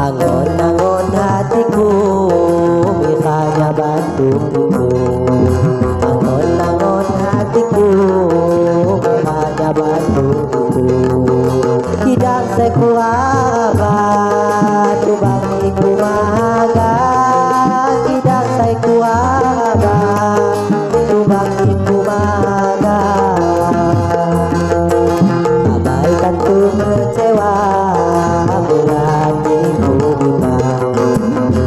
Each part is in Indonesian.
Angon-angon hatiku, misalnya bantuku. Angon-angon hatiku, misalnya bantuku. Tidak sekuat, tubang iku maga. Tidak sekuat, tubang iku maga. Abaikan ku kecewa, bulan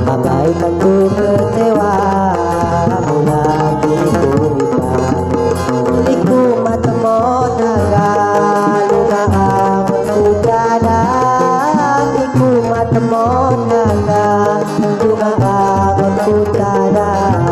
abaikan ku kecewa, bulan iku matemon naga, luka aku jalan. Iku matemon naga, luka aku jalan.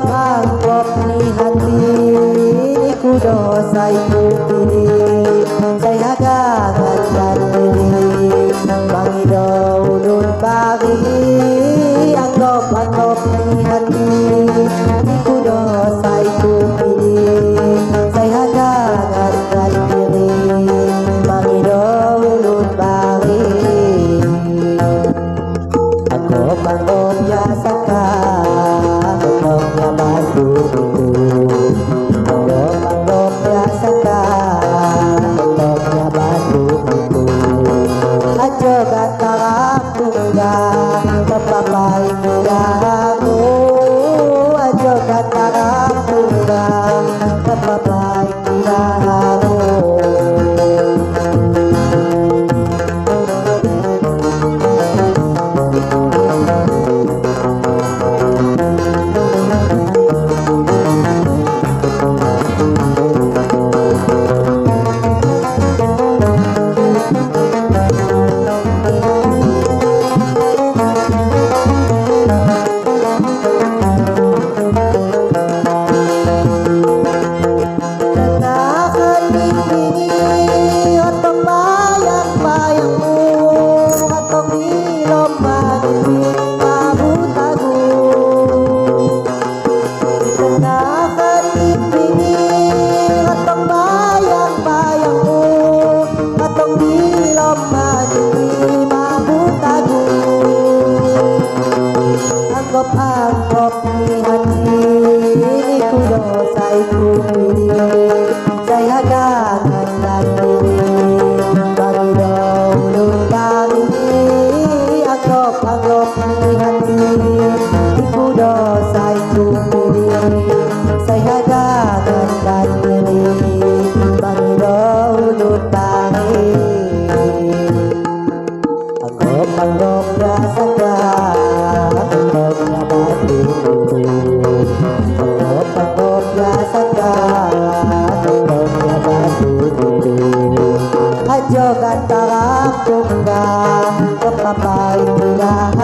Anggap ni hati ku dosa iku pilih, saya gagal dan diri mangido ulun bagi. Anggap ni hati ku dosa iku pilih, saya gagal dan diri mangido ulun bagi. Anggap biasa kah toknya batu itu. Anggap biasa kah toknya batu itu. Aja gatarak tunggal kepapai mudaku. Aja gatarak tunggal kepapai mudaku. Anggap ni hati ku dosa iku pilih, saya gagal dan diri bagi dahulu bagi. Anggap ni hati ku dosa iku pilih, saya gagal dan diri bagi dahulu bagi. Anggap biasa kah toknya batu itu. Anggap biasa kah toknya batu itu. Aja gatarak tunggal kepapai mudah